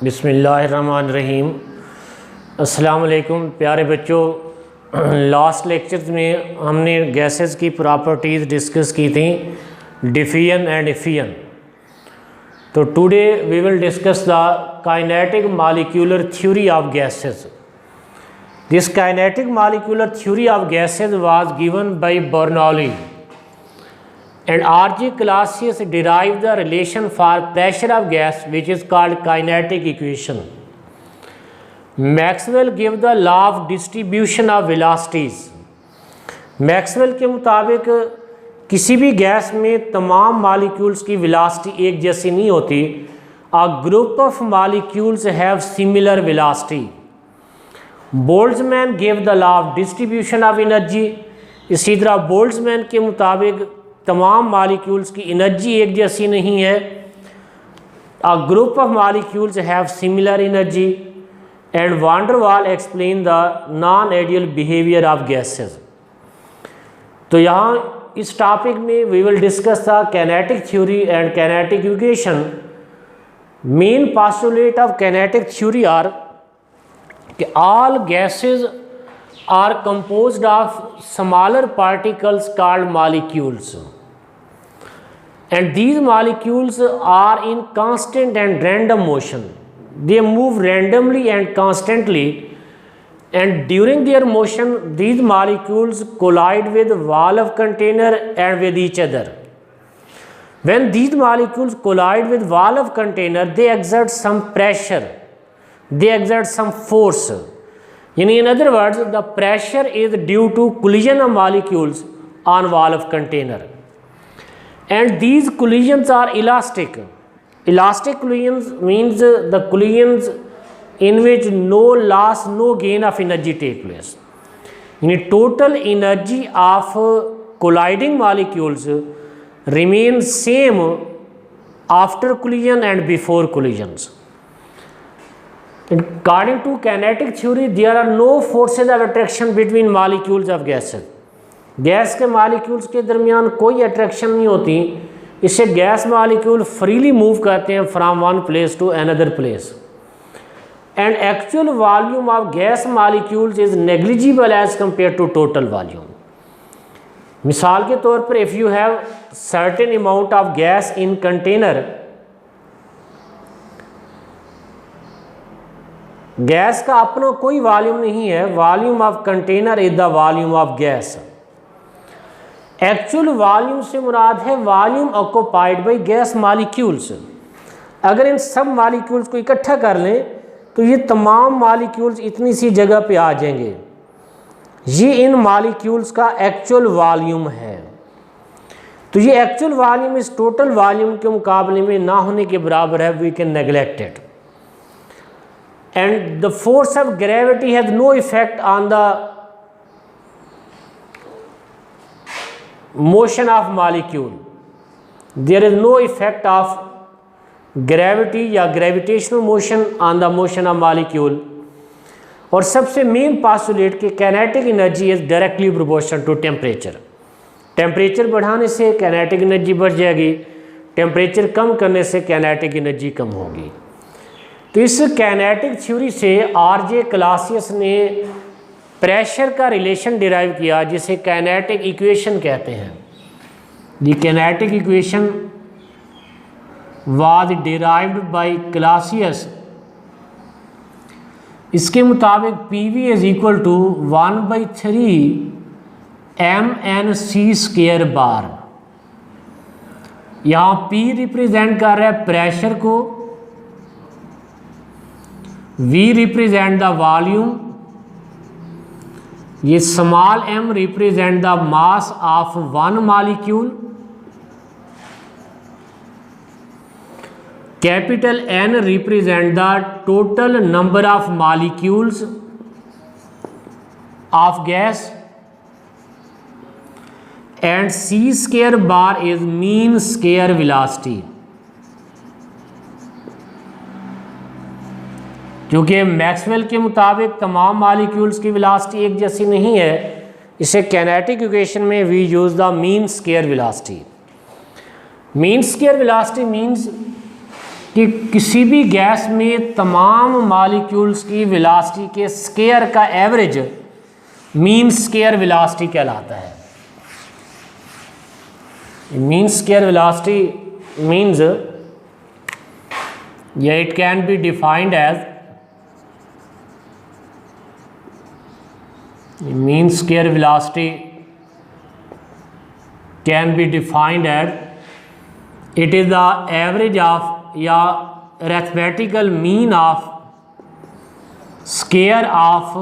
बिस्मिल्लाहिर्रहमानिर्रहीम। अस्सलाम वालेकुम प्यारे बच्चों। लास्ट लेक्चर्स में हमने गैसेस की प्रॉपर्टीज़ डिस्कस की थी, डिफियन एंड इफियन। तो today we will discuss the kinetic molecular theory of gases. This kinetic molecular theory of gases was given by Bernoulli and R.J. Clausius derived the relation for pressure of gas, which is called kinetic equation. Maxwell gave the law of distribution of velocities. Maxwell के मुताबिक किसी भी gas में तमाम molecules की velocity एक जैसी नहीं होती। A group of molecules have similar velocity. Boltzmann gave the law of distribution of energy. इसी तरह बोल्ट्जमैन के मुताबिक तमाम मॉलिक्यूल्स की एनर्जी एक जैसी नहीं है। A group of molecules have similar energy and van der Waal explain the non ideal behaviour of gases. तो यहाँ इस टॉपिक में we will discuss the kinetic theory and kinetic equation. Main postulate of kinetic theory are कि all gases are composed of smaller particles called molecules, and these molecules are in constant and random motion. They move randomly and constantly, and during their motion these molecules collide with wall of container and with each other. When these molecules collide with wall of container, they exert some pressure, they exert some force. In other words, the pressure is due to collision of molecules on wall of container, and these collisions are elastic. Elastic collisions means the collisions in which no loss, no gain of energy take place. Total energy of colliding molecules remains same after collision and before collisions. According to kinetic theory, there are no forces of attraction between molecules of gases. Gas के molecules के दरमियान कोई attraction नहीं होती, इससे gas molecule freely move करते हैं from one place to another place. And actual volume of gas molecules is negligible as compare to total volume. मिसाल के तौर पर if you have certain amount of gas in container, gas का अपना कोई volume नहीं है। Volume of container is the volume of gas. Actual volume से मुराद है volume occupied by gas molecules. अगर इन सब मॉलिक्यूल्स को इकट्ठा कर लें तो ये तमाम मॉलिक्यूल्स इतनी सी जगह पे आ जाएंगे। ये इन मॉलिक्यूल्स का एक्चुअल वॉल्यूम है। तो ये एक्चुअल वॉल्यूम इस टोटल वॉल्यूम के मुकाबले में ना होने के बराबर है। We can neglect it. And the force of gravity has no effect on the motion of molecule. There is no effect of gravity या gravitational motion on the motion of molecule. और सबसे मेन पोस्टुलेट कि kinetic energy is directly proportional to temperature. Temperature बढ़ाने से kinetic energy बढ़ जाएगी, temperature कम करने से काइनेटिक एनर्जी कम होगी। तो इस काइनेटिक थ्योरी से आरजे क्लासियस ने प्रेशर का रिलेशन डिराइव किया, जिसे काइनेटिक इक्वेशन कहते हैं। The kinetic equation was derived by Clausius. इसके मुताबिक PV is equal to 1/3 mnc square bar. यहाँ पी रिप्रेजेंट कर रहा है प्रेशर को, V represent the volume, ये small m represent the mass of one molecule, capital N represent the total number of molecules of gas, and c square bar is mean square velocity। क्योंकि Maxwell के मुताबिक तमाम molecules की velocity एक जैसी नहीं है, इसे काइनेटिक इक्वेशन में we use the mean square velocity. Mean square velocity means कि किसी भी गैस में तमाम मॉलिक्यूल्स की वेलोसिटी के स्केयर का एवरेज मीन स्केयर वेलोसिटी कहलाता है। मीन स्केयर वेलोसिटी मीन्स या it can be defined as mean square velocity can be defined as it is the average of या arithmetical mean of square of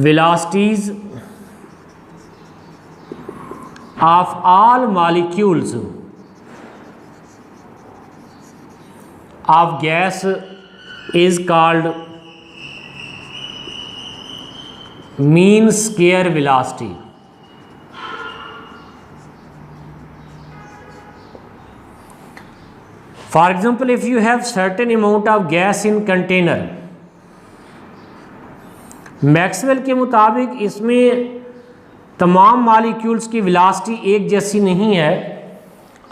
velocities of all molecules of gas is called mean square velocity. For example, if you have certain amount of gas in container, Maxwell के मुताबिक इसमें तमाम molecules की velocity एक जैसी नहीं है।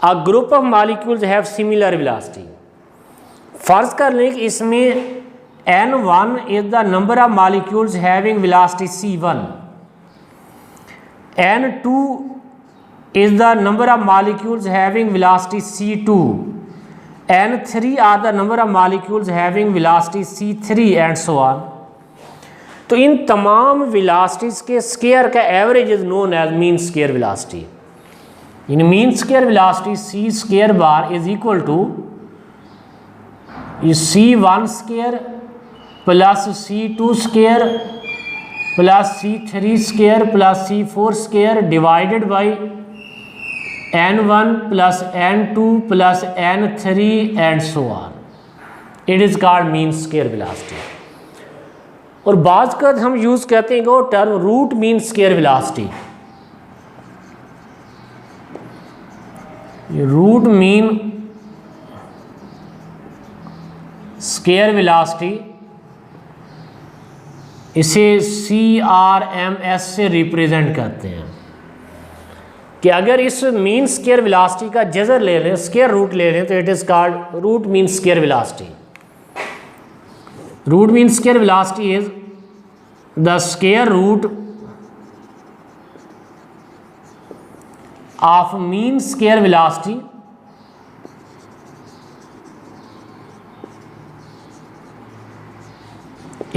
A group of molecules have similar velocity. फ़र्ज़ कर लें कि इसमें N1 is the number of molecules having velocity C1, N2 is the number of molecules having velocity C2, N3 are the number of molecules having velocity C3 and so on. तो इन तमाम velocities के square का average is known as mean square velocity. इन mean square velocity C square bar is equal to C1 square plus C2 square plus C3 square plus C4 square divided by N1 plus N2 plus N3 and so on. It is called mean square velocity. और बाज़ का हम use करते हैं वो term root mean square velocity. Root mean square velocity इसे CRMS से represent करते हैं कि अगर इस मीन स्केयर वेलोसिटी का जज़र ले लें, स्केयर रूट ले लें, तो it is called root mean square velocity. Root mean square velocity is the square root of mean square velocity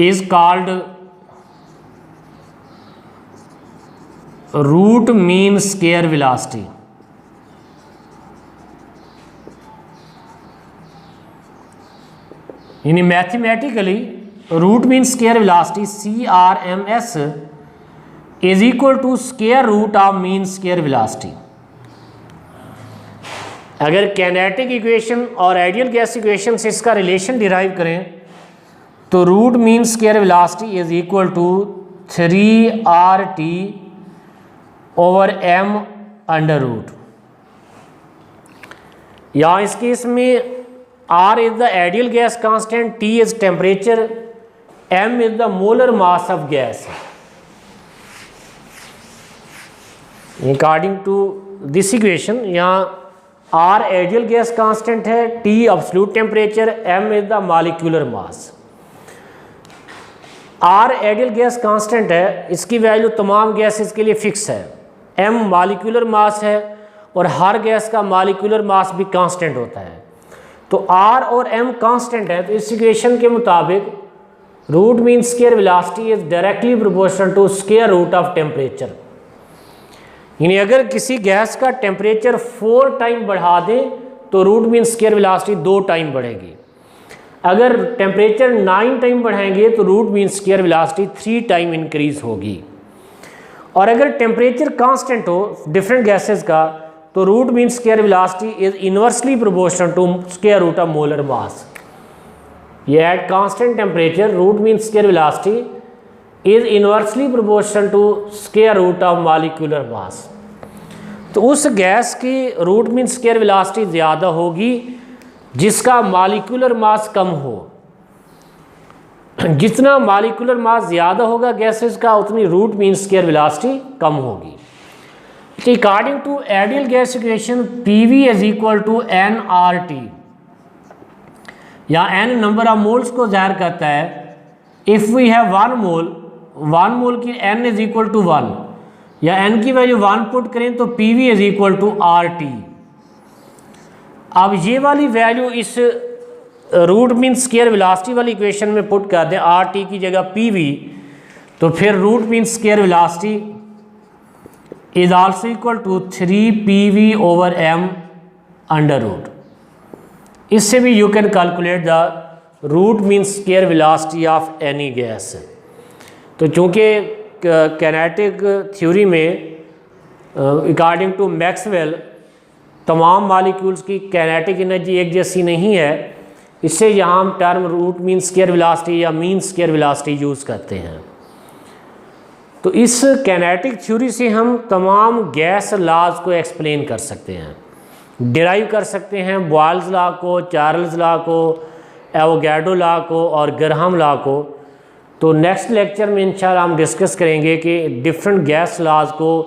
is called root mean square velocity. यानी mathematically root mean square velocity CRMS is equal to square root of mean square velocity. अगर kinetic equation और ideal gas equation से इसका relation derive करें तो root mean square velocity is equal to 3RT over M under root. यहाँ इस case में R is the ideal gas constant, T is temperature, M is the molar mass of gas. According to this equation यहाँ R ideal gas constant है, T absolute temperature, M is the molecular mass. R ideal gas constant है, इसकी value तमाम gases के लिए fix है। M molecular mass है और हर गैस का मॉलिक्यूलर मास भी कांस्टेंट होता है। तो R और M कांस्टेंट है, तो इस इक्वेशन के मुताबिक root mean square velocity is directly proportional to square root of temperature. यानी अगर किसी गैस का टेम्परेचर 4 टाइम बढ़ा दें तो root mean square velocity 2 time बढ़ेगी। अगर टेम्परेचर 9 टाइम बढ़ाएंगे तो root mean square velocity 3 time increase होगी। और अगर टेम्परेचर कांस्टेंट हो डिफरेंट गैसेस का तो root mean square velocity is inversely proportional to square root of molar mass. ये at constant temperature root mean square velocity is inversely proportional to square root of molecular mass. तो उस gas की root mean square velocity ज़्यादा होगी जिसका molecular mass कम हो। जितना molecular mass ज़्यादा होगा गैसेस का उतनी रूट मीन स्केयर वेलोसिटी कम होगी। According to ideal gas equation PV is equal to nRT, या n नंबर ऑफ मोल्स को ज़ाहिर करता है। If we have one mole की n इज इक्वल टू 1, या n की वैल्यू 1 पुट करें तो PV is equal to RT। अब ये वाली वैल्यू इस रूट मीन स्केयर वेलोसिटी वाली इक्वेशन में पुट कर दें, RT की जगह PV, तो फिर root mean square velocity is also equal to 3PV over m under root. इससे भी you can calculate the root mean square velocity of any gas. तो चूँकि कैनेटिक थ्योरी में अकॉर्डिंग टू मैक्सवेल तमाम मॉलिक्यूल्स की kinetic energy एक जैसी नहीं है, इससे यहाँ हम term root mean square velocity या मीन स्केयर वेलोसिटी यूज़ करते हैं। तो इस कैनेटिक थ्योरी से हम तमाम गैस लॉज को एक्सप्लेन कर सकते हैं, डिराइव कर सकते हैं, बॉयल्स लॉ को, चार्ल्स लॉ को, एवोगैड्रो लॉ को और ग्राहम लॉ को। तो नेक्स्ट लेक्चर में इंशाल्लाह हम डिस्कस करेंगे कि डिफरेंट गैस लॉज को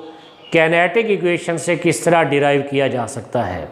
कैनेटिक इक्वेशन से किस तरह डिराइव किया जा सकता है।